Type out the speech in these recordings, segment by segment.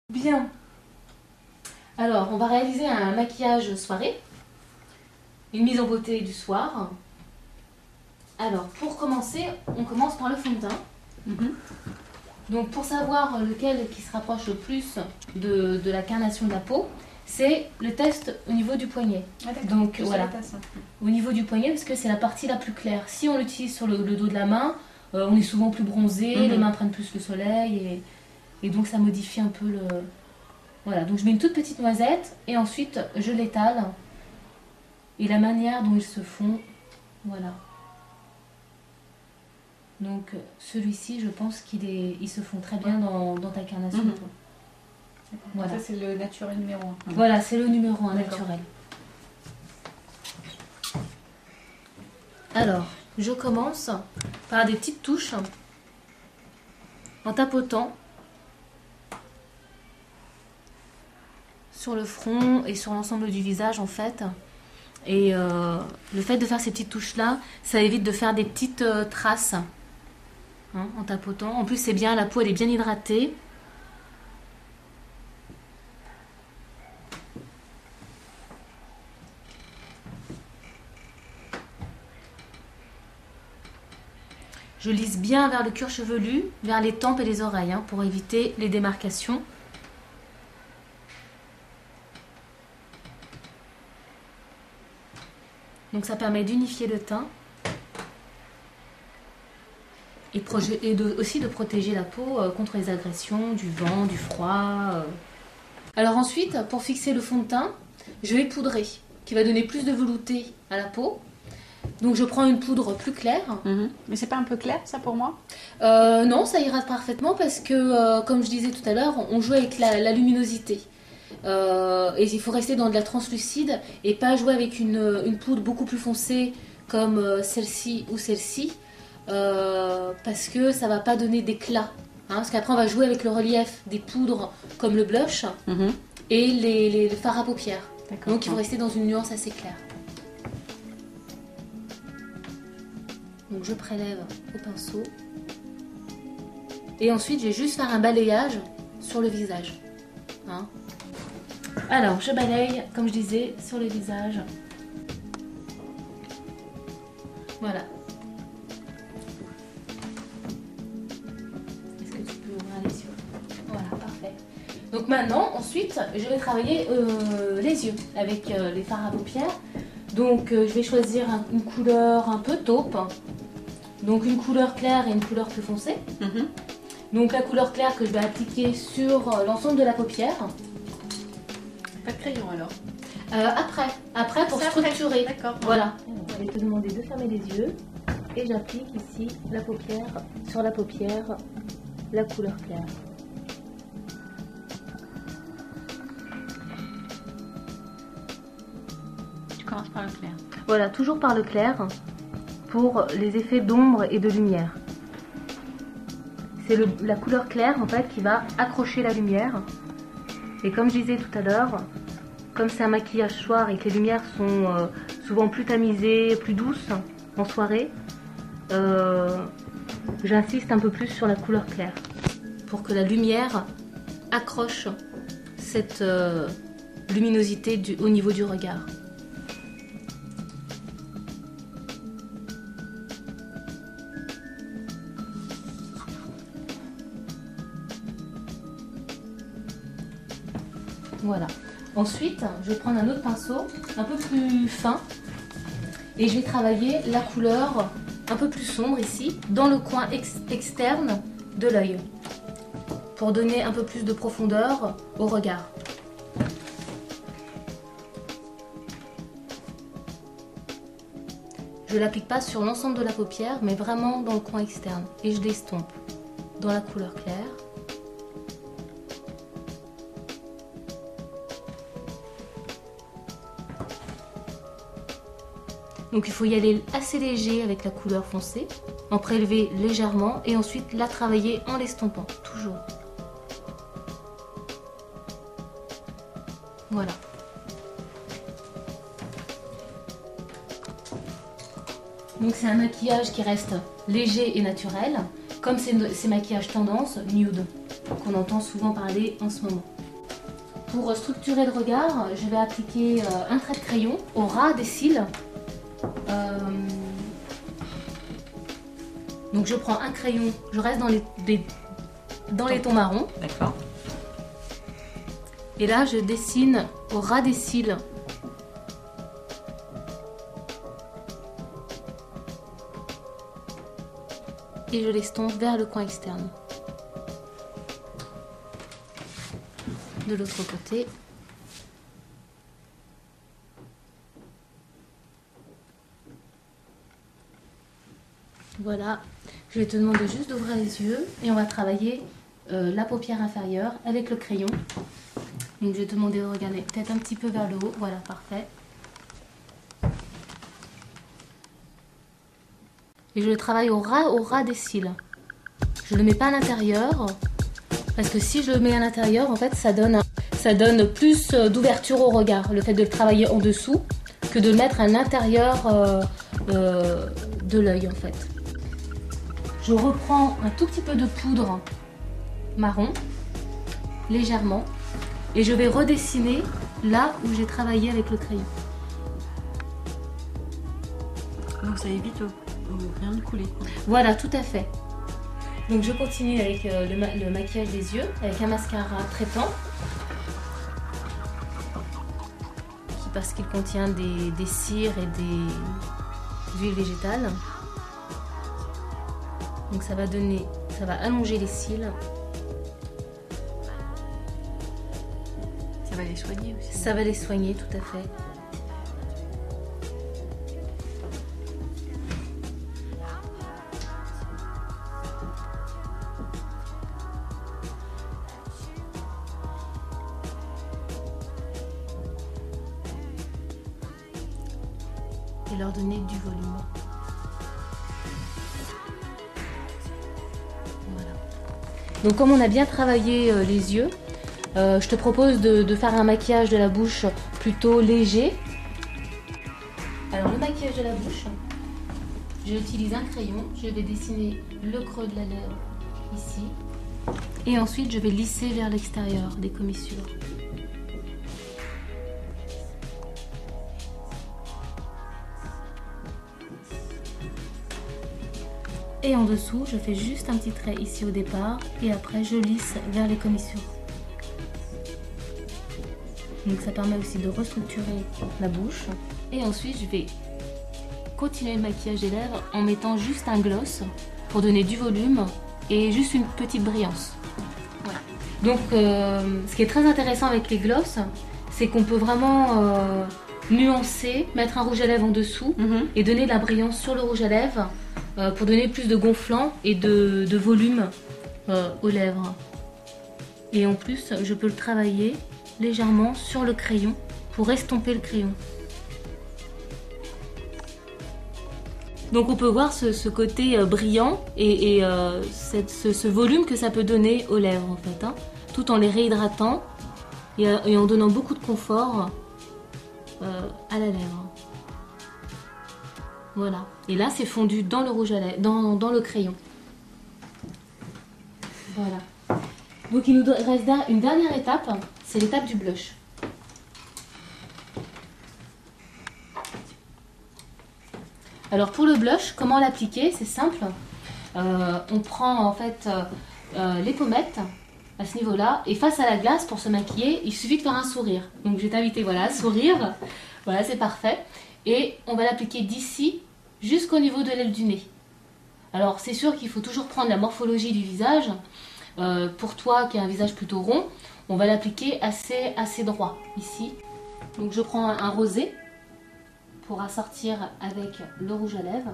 Bien. Alors, on va réaliser un maquillage soirée, une mise en beauté du soir. Alors, pour commencer, on commence par le fond de teint. Donc, pour savoir lequel qui se rapproche le plus de la carnation de la peau, c'est le test au niveau du poignet. Ah, donc, voilà, au niveau du poignet, parce que c'est la partie la plus claire. Si on l'utilise sur le dos de la main, on est souvent plus bronzé, les mains prennent plus le soleil et donc ça modifie un peu le... Voilà, donc je mets une toute petite noisette et ensuite je l'étale. Et la manière dont ils se font, voilà. Donc celui-ci, je pense qu'ils se font très bien dans ta carnation de peau. Voilà. Ça c'est le naturel numéro 1. Voilà, c'est le numéro 1 naturel. Alors, je commence par des petites touches en tapotant sur le front et sur l'ensemble du visage en fait. Et le fait de faire ces petites touches là, ça évite de faire des petites traces en tapotant. En plus c'est bien, la peau elle est bien hydratée. Je lisse bien vers le cuir chevelu, vers les tempes et les oreilles pour éviter les démarcations. Donc ça permet d'unifier le teint et aussi de protéger la peau contre les agressions, du vent, du froid. Alors ensuite, pour fixer le fond de teint, je vais poudrer, qui va donner plus de velouté à la peau. Donc je prends une poudre plus claire. Mais c'est pas un peu clair ça pour moi? Non, ça ira parfaitement parce que, comme je disais tout à l'heure, on joue avec la luminosité. Et il faut rester dans de la translucide et pas jouer avec une poudre beaucoup plus foncée comme celle-ci ou celle-ci parce que ça va pas donner d'éclat parce qu'après on va jouer avec le relief des poudres comme le blush et les fards à paupières, donc il faut rester dans une nuance assez claire. Donc je prélève au pinceau et ensuite je vais juste faire un balayage sur le visage. Alors, je balaye, comme je disais, sur le visage. Voilà. Est-ce que tu peux ouvrir les yeux? Voilà, parfait. Donc maintenant, ensuite, je vais travailler les yeux avec les fards à paupières. Donc, je vais choisir une couleur un peu taupe. Donc, une couleur claire et une couleur plus foncée. Donc, la couleur claire que je vais appliquer sur l'ensemble de la paupière. Pas de crayon alors? Après pour structurer. D'accord. Voilà. Je vais te demander de fermer les yeux et j'applique ici la paupière, sur la paupière, la couleur claire. Tu commences par le clair. Voilà, toujours par le clair pour les effets d'ombre et de lumière. C'est la couleur claire en fait qui va accrocher la lumière. Et comme je disais tout à l'heure, comme c'est un maquillage soir et que les lumières sont souvent plus tamisées, plus douces en soirée, j'insiste un peu plus sur la couleur claire pour que la lumière accroche cette luminosité au niveau du regard. Voilà. Ensuite, je vais prendre un autre pinceau, un peu plus fin, et je vais travailler la couleur un peu plus sombre ici, dans le coin externe de l'œil, pour donner un peu plus de profondeur au regard. Je ne l'applique pas sur l'ensemble de la paupière, mais vraiment dans le coin externe, et je l'estompe dans la couleur claire. Donc il faut y aller assez léger avec la couleur foncée, en prélever légèrement et ensuite la travailler en l'estompant, toujours. Voilà. Donc c'est un maquillage qui reste léger et naturel, comme ces maquillages tendance nude qu'on entend souvent parler en ce moment. Pour structurer le regard, je vais appliquer un trait de crayon au ras des cils. Donc je prends un crayon, je reste dans les tons marrons. D'accord. Et là, je dessine au ras des cils. Et je l'estompe vers le coin externe. De l'autre côté. Voilà. Je vais te demander juste d'ouvrir les yeux et on va travailler la paupière inférieure avec le crayon. Donc je vais te demander de regarder peut-être un petit peu vers le haut. Voilà, parfait. Et je le travaille au ras des cils. Je ne le mets pas à l'intérieur, parce que si je le mets à l'intérieur, en fait, ça donne plus d'ouverture au regard. Le fait de le travailler en dessous, que de le mettre à l'intérieur de l'œil, en fait. Je reprends un tout petit peu de poudre marron, légèrement, et je vais redessiner là où j'ai travaillé avec le crayon. Donc ça évite rien de couler. Voilà, tout à fait. Donc je continue avec le maquillage des yeux, avec un mascara traitant, parce qu'il contient des cires et des huiles végétales. Donc ça va allonger les cils. Ça va les soigner aussi. Ça va les soigner, tout à fait. Et leur donner du volume. Voilà. Donc comme on a bien travaillé les yeux, je te propose de faire un maquillage de la bouche plutôt léger. Alors le maquillage de la bouche, j'utilise un crayon, je vais dessiner le creux de la lèvre ici. Et ensuite je vais lisser vers l'extérieur des commissures. Et en dessous, je fais juste un petit trait ici au départ et après je lisse vers les commissures. Donc ça permet aussi de restructurer la bouche. Et ensuite, je vais continuer le maquillage des lèvres en mettant juste un gloss pour donner du volume et juste une petite brillance. Voilà. Donc ce qui est très intéressant avec les gloss, c'est qu'on peut vraiment nuancer, mettre un rouge à lèvres en dessous et donner de la brillance sur le rouge à lèvres pour donner plus de gonflant et de volume aux lèvres. Et en plus, je peux le travailler légèrement sur le crayon pour estomper le crayon. Donc on peut voir ce côté brillant et ce volume que ça peut donner aux lèvres en fait, hein, tout en les réhydratant et en donnant beaucoup de confort à la lèvre. Voilà. Et là c'est fondu dans le rouge à lèvres, dans le crayon. Voilà. Donc il nous reste une dernière étape, c'est l'étape du blush. Alors pour le blush, comment l'appliquer? C'est simple. On prend en fait les pommettes à ce niveau-là et face à la glace pour se maquiller, il suffit de faire un sourire. Donc je vais t'inviter voilà, à sourire. Voilà, c'est parfait. Et on va l'appliquer d'ici jusqu'au niveau de l'aile du nez. Alors c'est sûr qu'il faut toujours prendre la morphologie du visage. Pour toi qui a un visage plutôt rond, on va l'appliquer assez droit ici. Donc je prends un rosé pour assortir avec le rouge à lèvres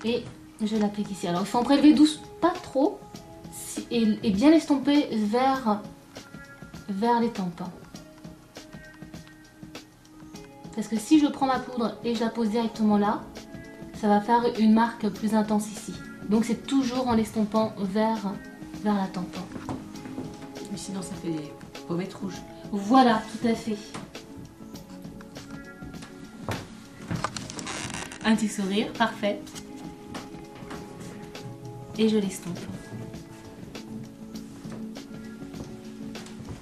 et je l'applique ici. Alors il faut en prélever douce, pas trop, et bien l'estomper vers les tempes. Parce que si je prends ma poudre et je la pose directement là, ça va faire une marque plus intense ici. Donc c'est toujours en l'estompant vers la tempe. Mais sinon ça fait des pommettes rouges. Voilà, tout à fait. Un petit sourire, parfait. Et je l'estompe.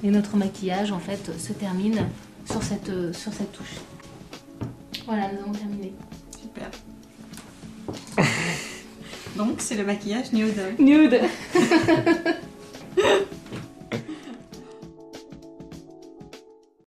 Et notre maquillage en fait se termine sur cette touche. Voilà, nous avons terminé. Super. Donc c'est le maquillage nude. Nude.